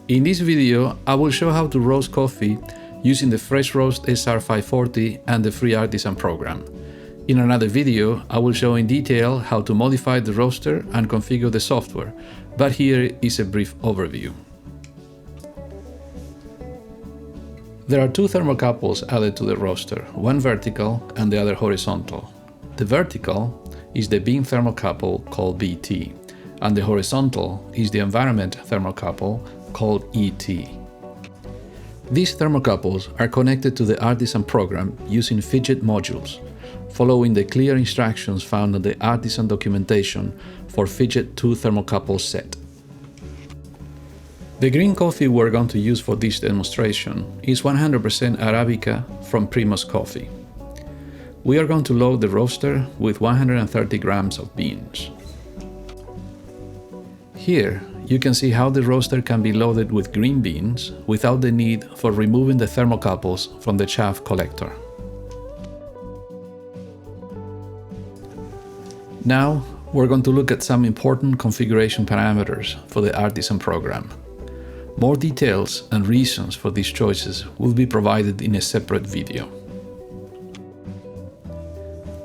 In this video, I will show how to roast coffee using the Fresh Roast SR540 and the free Artisan program. In another video, I will show in detail how to modify the roaster and configure the software, but here is a brief overview. There are two thermocouples added to the roaster, one vertical and the other horizontal. The vertical is the beam thermocouple called BT, and the horizontal is the environment thermocouple called ET. These thermocouples are connected to the Artisan program using fidget modules, following the clear instructions found in the Artisan documentation for Fidget 2 thermocouple set. The green coffee we're going to use for this demonstration is 100% Arabica from Primos Coffee. We are going to load the roaster with 130 grams of beans. Here, you can see how the roaster can be loaded with green beans without the need for removing the thermocouples from the chaff collector. Now, we're going to look at some important configuration parameters for the Artisan program. More details and reasons for these choices will be provided in a separate video.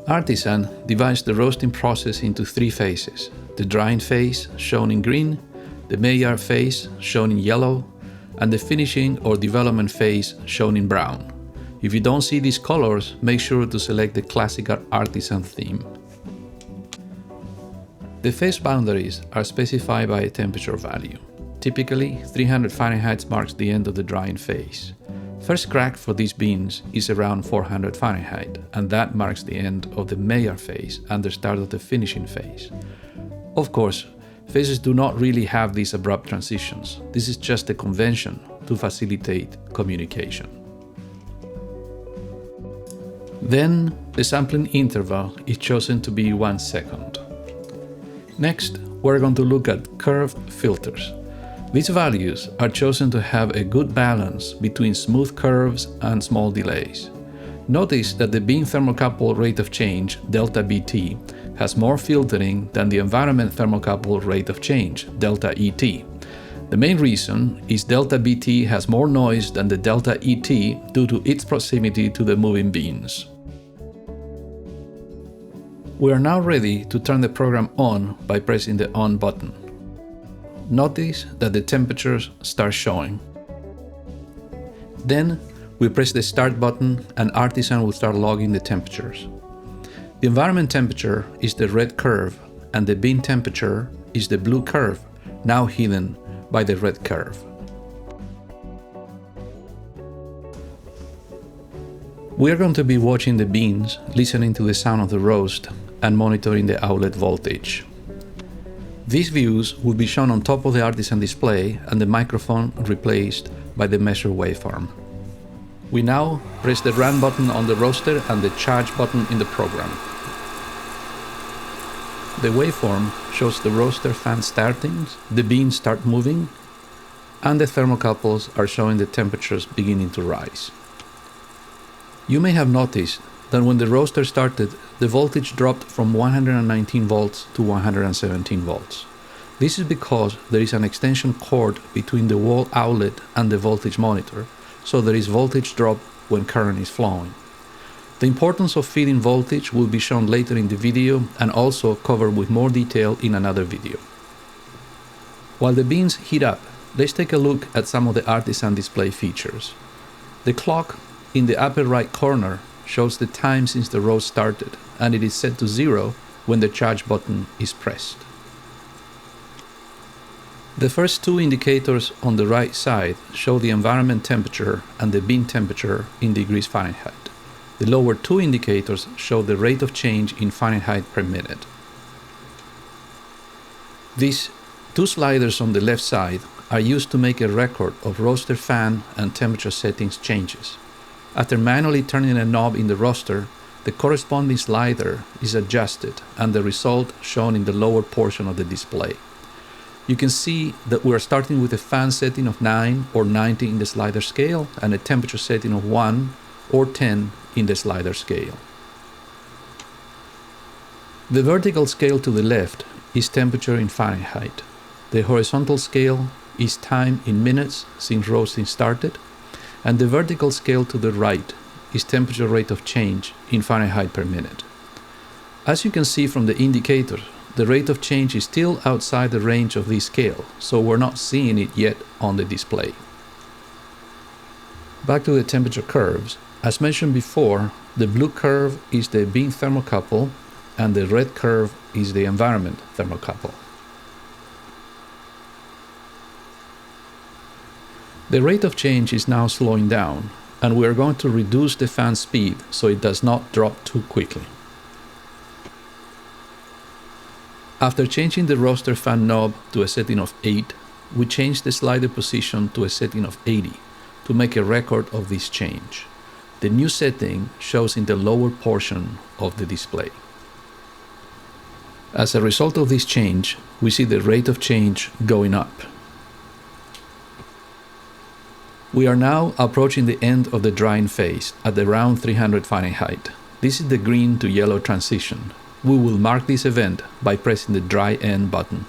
Artisan divides the roasting process into three phases: the drying phase, shown in green, the Maillard phase, shown in yellow, and the finishing or development phase, shown in brown. If you don't see these colors, make sure to select the classic Artisan theme. The phase boundaries are specified by a temperature value. Typically, 300 Fahrenheit marks the end of the drying phase. First crack for these beans is around 400 Fahrenheit, and that marks the end of the Maillard phase and the start of the finishing phase. Of course, phases do not really have these abrupt transitions. This is just a convention to facilitate communication. Then, the sampling interval is chosen to be 1 second. Next, we're going to look at curve filters. These values are chosen to have a good balance between smooth curves and small delays. Notice that the beam thermocouple rate of change, delta BT, has more filtering than the environment thermocouple rate of change, delta ET. The main reason is delta BT has more noise than the delta ET due to its proximity to the moving beans. We are now ready to turn the program on by pressing the on button. Notice that the temperatures start showing. Then we press the start button and Artisan will start logging the temperatures. The environment temperature is the red curve and the bean temperature is the blue curve, now hidden by the red curve. We are going to be watching the beans, listening to the sound of the roast, and monitoring the outlet voltage. These views will be shown on top of the Artisan display and the microphone replaced by the measure waveform. We now press the run button on the roaster and the charge button in the program. The waveform shows the roaster fan starting, the beans start moving, and the thermocouples are showing the temperatures beginning to rise. You may have noticed that when the roaster started, the voltage dropped from 119 volts to 117 volts. This is because there is an extension cord between the wall outlet and the voltage monitor, so there is voltage drop when current is flowing. The importance of feeding voltage will be shown later in the video and also covered with more detail in another video. While the beans heat up, let's take a look at some of the Artisan display features. The clock in the upper right corner shows the time since the roast started, and it is set to 0 when the charge button is pressed. The first two indicators on the right side show the environment temperature and the bean temperature in degrees Fahrenheit. The lower two indicators show the rate of change in Fahrenheit per minute. These two sliders on the left side are used to make a record of roaster fan and temperature settings changes. After manually turning a knob in the roaster, the corresponding slider is adjusted and the result shown in the lower portion of the display. You can see that we are starting with a fan setting of 9 or 90 in the slider scale and a temperature setting of 1 or 10 in the slider scale. The vertical scale to the left is temperature in Fahrenheit. The horizontal scale is time in minutes since roasting started, and the vertical scale to the right is temperature rate of change in Fahrenheit per minute. As you can see from the indicator, the rate of change is still outside the range of this scale, so we're not seeing it yet on the display. Back to the temperature curves. As mentioned before, the blue curve is the bean thermocouple and the red curve is the environment thermocouple. The rate of change is now slowing down, and we are going to reduce the fan speed so it does not drop too quickly. After changing the roaster fan knob to a setting of 8, we change the slider position to a setting of 80 to make a record of this change. The new setting shows in the lower portion of the display. As a result of this change, we see the rate of change going up. We are now approaching the end of the drying phase at around 300 Fahrenheit. This is the green to yellow transition. We will mark this event by pressing the dry end button.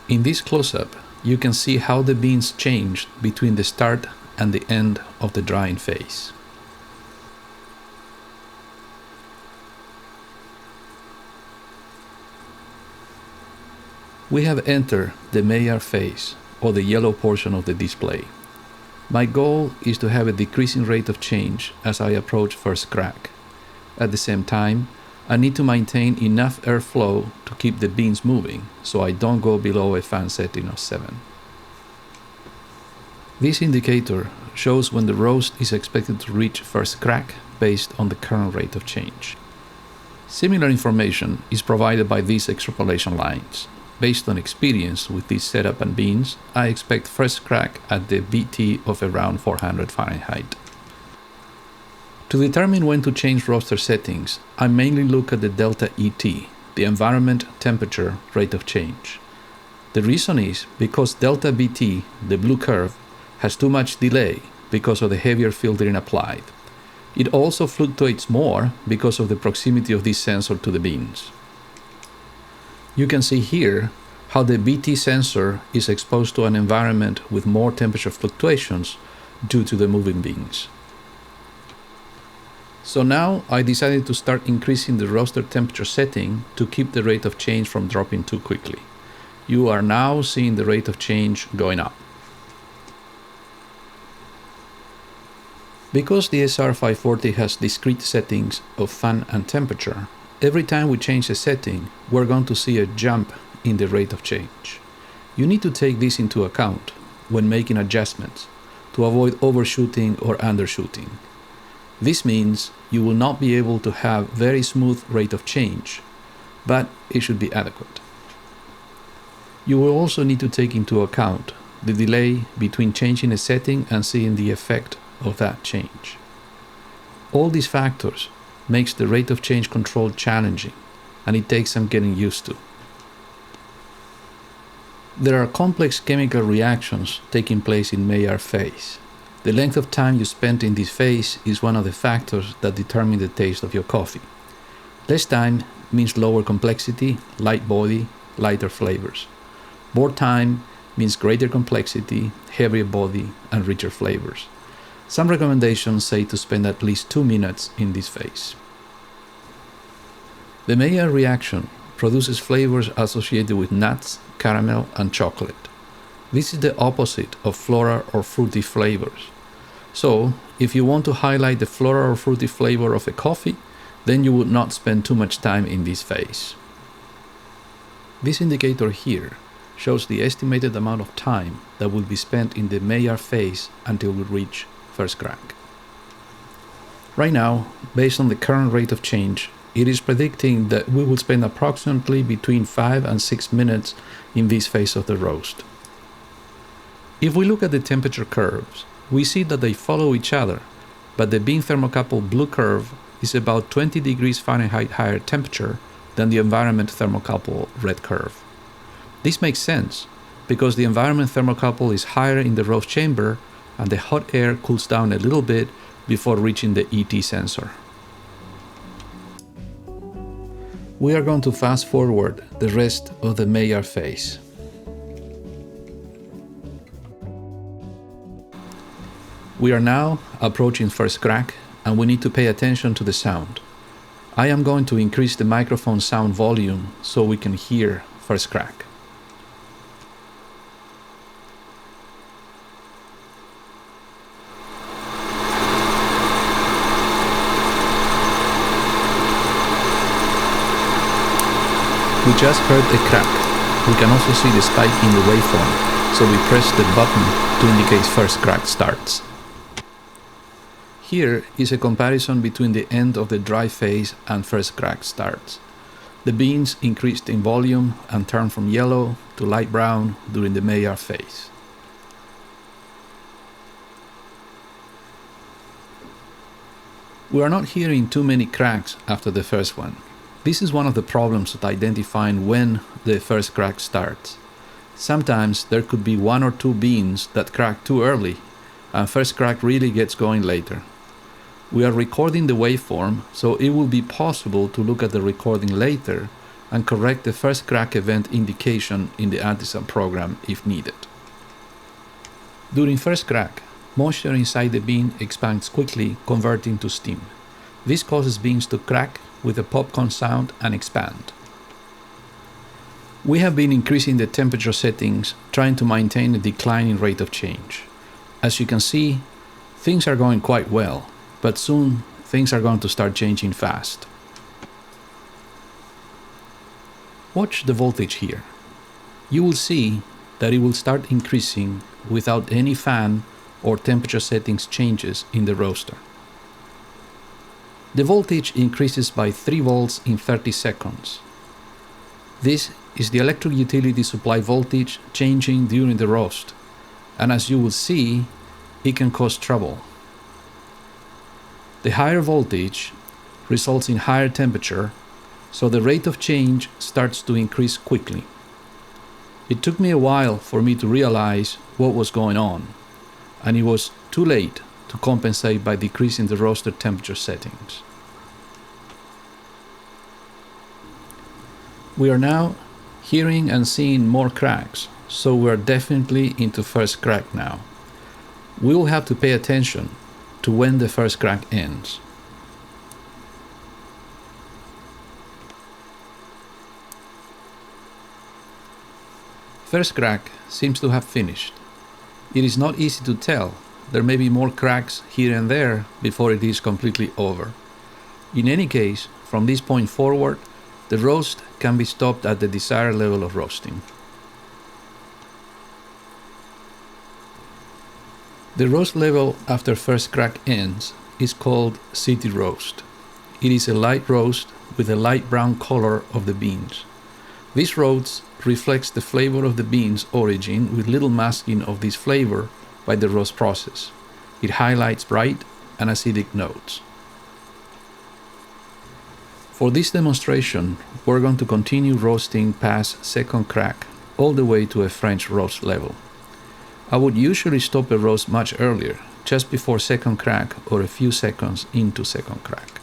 In this close-up, you can see how the beans changed between the start and the end of the drying phase. We have entered the Maillard phase, or the yellow portion of the display. My goal is to have a decreasing rate of change as I approach first crack. At the same time, I need to maintain enough airflow to keep the beans moving, so I don't go below a fan setting of 7. This indicator shows when the roast is expected to reach first crack based on the current rate of change. Similar information is provided by these extrapolation lines. Based on experience with this setup and beans, I expect first crack at the BT of around 400 Fahrenheit. To determine when to change roaster settings, I mainly look at the delta ET, the environment temperature rate of change. The reason is because delta BT, the blue curve, has too much delay because of the heavier filtering applied. It also fluctuates more because of the proximity of this sensor to the beans. You can see here how the BT sensor is exposed to an environment with more temperature fluctuations due to the moving beans. So now I decided to start increasing the roaster temperature setting to keep the rate of change from dropping too quickly. You are now seeing the rate of change going up. Because the SR540 has discrete settings of fan and temperature, every time we change a setting, we're going to see a jump in the rate of change. You need to take this into account when making adjustments to avoid overshooting or undershooting. This means you will not be able to have very smooth rate of change, but it should be adequate. You will also need to take into account the delay between changing a setting and seeing the effect of that change. All these factors makes the rate of change control challenging, and it takes some getting used to. There are complex chemical reactions taking place in Maillard phase. The length of time you spent in this phase is one of the factors that determine the taste of your coffee. Less time means lower complexity, light body, lighter flavors. More time means greater complexity, heavier body, and richer flavors. Some recommendations say to spend at least 2 minutes in this phase. The Maillard reaction produces flavors associated with nuts, caramel, and chocolate. This is the opposite of floral or fruity flavors. So, if you want to highlight the floral or fruity flavor of a coffee, then you would not spend too much time in this phase. This indicator here shows the estimated amount of time that will be spent in the Maillard phase until we reach first crack. Right now, based on the current rate of change, it is predicting that we will spend approximately between 5 and 6 minutes in this phase of the roast. If we look at the temperature curves, we see that they follow each other, but the bean thermocouple blue curve is about 20 degrees Fahrenheit higher temperature than the environment thermocouple red curve. This makes sense because the environment thermocouple is higher in the roast chamber and the hot air cools down a little bit before reaching the ET sensor. We are going to fast forward the rest of the Maillard phase. We are now approaching first crack, and we need to pay attention to the sound. I am going to increase the microphone sound volume so we can hear first crack. We just heard a crack. We can also see the spike in the waveform, so we press the button to indicate first crack starts. Here is a comparison between the end of the dry phase and first crack starts. The beans increased in volume and turned from yellow to light brown during the Maillard phase. We are not hearing too many cracks after the first one. This is one of the problems with identifying when the first crack starts. Sometimes there could be one or two beans that crack too early, and first crack really gets going later. We are recording the waveform, so it will be possible to look at the recording later and correct the first crack event indication in the Artisan program if needed. During first crack, moisture inside the bean expands quickly, converting to steam. This causes beans to crack with a popcorn sound and expand. We have been increasing the temperature settings, trying to maintain a declining rate of change. As you can see, things are going quite well, but soon things are going to start changing fast. Watch the voltage here. You will see that it will start increasing without any fan or temperature settings changes in the roaster. The voltage increases by 3 volts in 30 seconds. This is the electric utility supply voltage changing during the roast, and as you will see, it can cause trouble. The higher voltage results in higher temperature, so the rate of change starts to increase quickly. It took me a while for me to realize what was going on, and it was too late to compensate by decreasing the roaster temperature settings. We are now hearing and seeing more cracks, so we are definitely into first crack now. We will have to pay attention to when the first crack ends. First crack seems to have finished. It is not easy to tell. There may be more cracks here and there before it is completely over. In any case, from this point forward, the roast can be stopped at the desired level of roasting. The roast level after first crack ends is called city roast. It is a light roast with a light brown color of the beans. This roast reflects the flavor of the beans' origin with little masking of this flavor by the roast process. It highlights bright and acidic notes. For this demonstration, we're going to continue roasting past second crack all the way to a French roast level. I would usually stop a roast much earlier, just before second crack or a few seconds into second crack.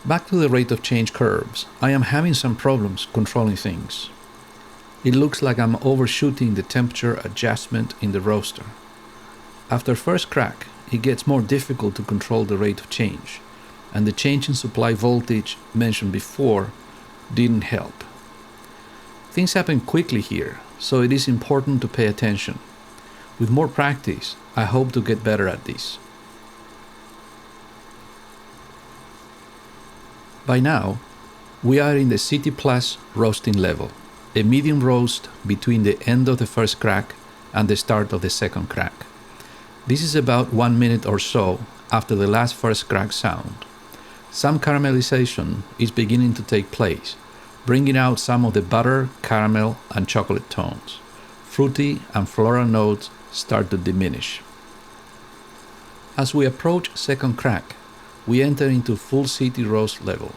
Back to the rate of change curves, I am having some problems controlling things. It looks like I'm overshooting the temperature adjustment in the roaster. After first crack, it gets more difficult to control the rate of change, and the change in supply voltage mentioned before didn't help. Things happen quickly here, so it is important to pay attention. With more practice, I hope to get better at this. By now, we are in the City Plus roasting level, a medium roast between the end of the first crack and the start of the second crack. This is about 1 minute or so after the last first crack sound. Some caramelization is beginning to take place, bringing out some of the butter, caramel, and chocolate tones. Fruity and floral notes start to diminish. As we approach second crack, we enter into full city roast level.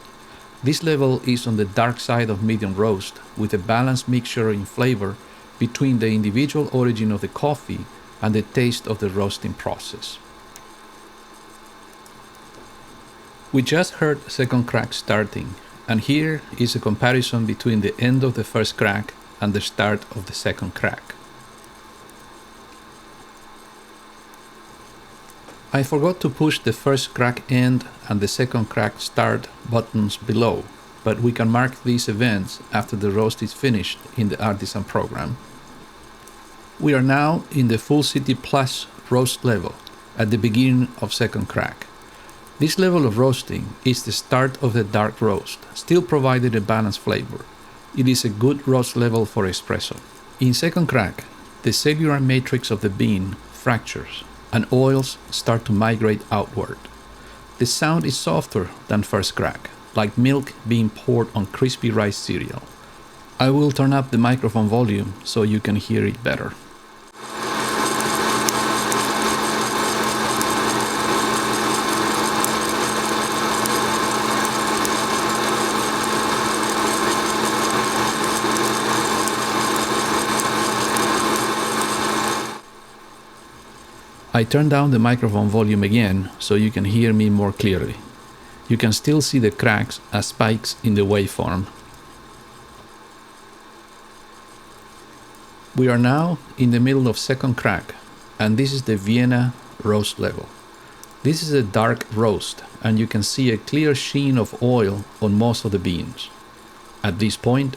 This level is on the dark side of medium roast, with a balanced mixture in flavor between the individual origin of the coffee and the taste of the roasting process. We just heard second crack starting, and here is a comparison between the end of the first crack and the start of the second crack. I forgot to push the first crack end and the second crack start buttons below, but we can mark these events after the roast is finished in the Artisan program. We are now in the Full City Plus roast level at the beginning of second crack. This level of roasting is the start of the dark roast, still providing a balanced flavor. It is a good roast level for espresso. In second crack, the cellular matrix of the bean fractures and oils start to migrate outward. The sound is softer than first crack, like milk being poured on crispy rice cereal. I will turn up the microphone volume so you can hear it better. I turned down the microphone volume again so you can hear me more clearly. You can still see the cracks as spikes in the waveform. We are now in the middle of second crack, and this is the Vienna roast level. This is a dark roast, and you can see a clear sheen of oil on most of the beans. At this point,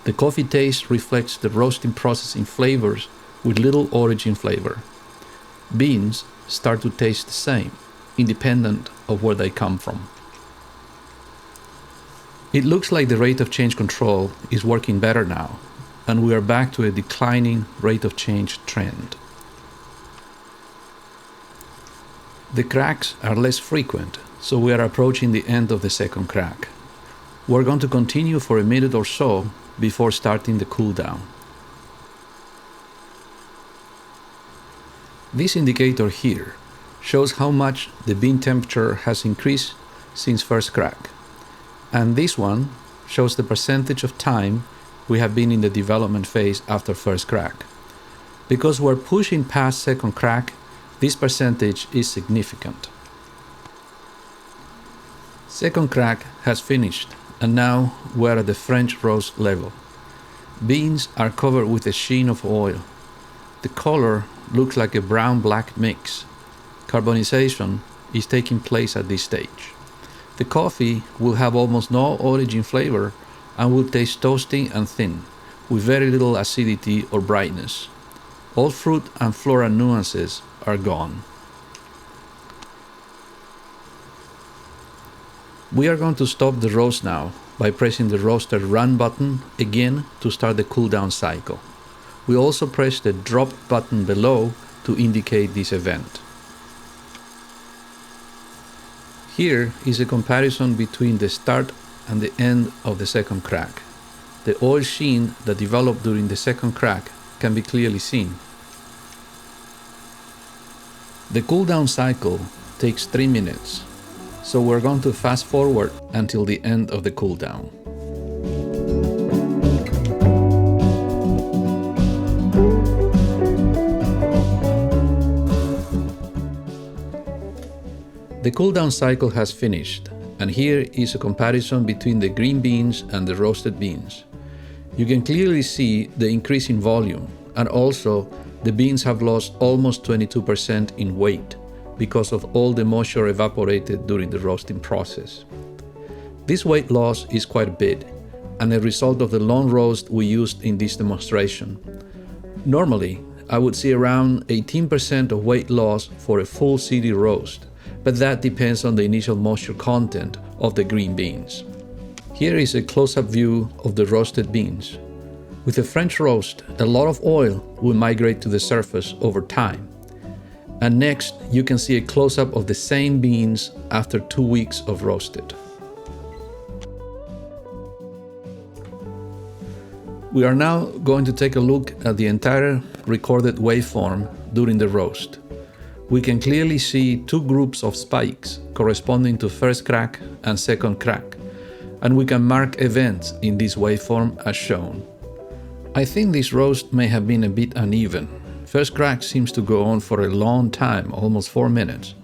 the coffee taste reflects the roasting process in flavors with little origin flavor. Beans start to taste the same, independent of where they come from. It looks like the rate of change control is working better now, and we are back to a declining rate of change trend. The cracks are less frequent, so we are approaching the end of the second crack. We're going to continue for a minute or so before starting the cool down. This indicator here shows how much the bean temperature has increased since first crack, and this one shows the percentage of time we have been in the development phase after first crack. Because we're pushing past second crack, this percentage is significant. Second crack has finished, and now we're at the French roast level. Beans are covered with a sheen of oil. The color looks like a brown-black mix. Carbonization is taking place at this stage. The coffee will have almost no origin flavor and will taste toasty and thin, with very little acidity or brightness. All fruit and floral nuances are gone. We are going to stop the roast now by pressing the roaster run button again to start the cool down cycle. We also press the drop button below to indicate this event. Here is a comparison between the start and the end of the second crack. The oil sheen that developed during the second crack can be clearly seen. The cool down cycle takes 3 minutes, so we're going to fast forward until the end of the cool down. The cool down cycle has finished, and here is a comparison between the green beans and the roasted beans. You can clearly see the increase in volume, and also the beans have lost almost 22% in weight because of all the moisture evaporated during the roasting process. This weight loss is quite a bit, and a result of the long roast we used in this demonstration. Normally, I would see around 18% of weight loss for a full city roast, but that depends on the initial moisture content of the green beans. Here is a close-up view of the roasted beans. With a French roast, a lot of oil will migrate to the surface over time. And next, you can see a close-up of the same beans after 2 weeks of roasted. We are now going to take a look at the entire recorded waveform during the roast. We can clearly see 2 groups of spikes corresponding to first crack and second crack, and we can mark events in this waveform as shown. I think this roast may have been a bit uneven. First crack seems to go on for a long time, almost 4 minutes.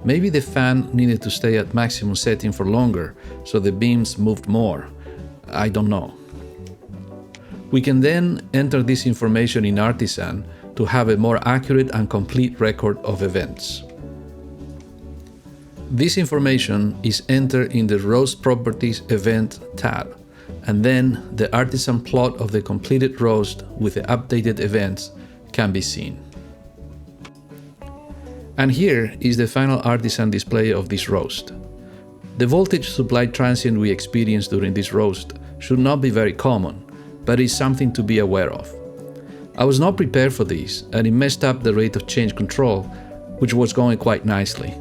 Maybe the fan needed to stay at maximum setting for longer, so the beams moved more. I don't know. We can then enter this information in Artisan to have a more accurate and complete record of events. This information is entered in the Roast Properties Event tab, and then the Artisan plot of the completed roast with the updated events can be seen. And here is the final Artisan display of this roast. The voltage supply transient we experienced during this roast should not be very common, but is something to be aware of. I was not prepared for this, and it messed up the rate of change control, which was going quite nicely.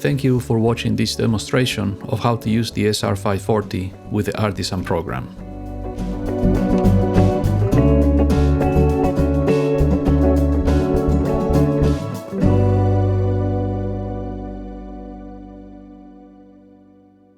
Thank you for watching this demonstration of how to use the SR540 with the Artisan program.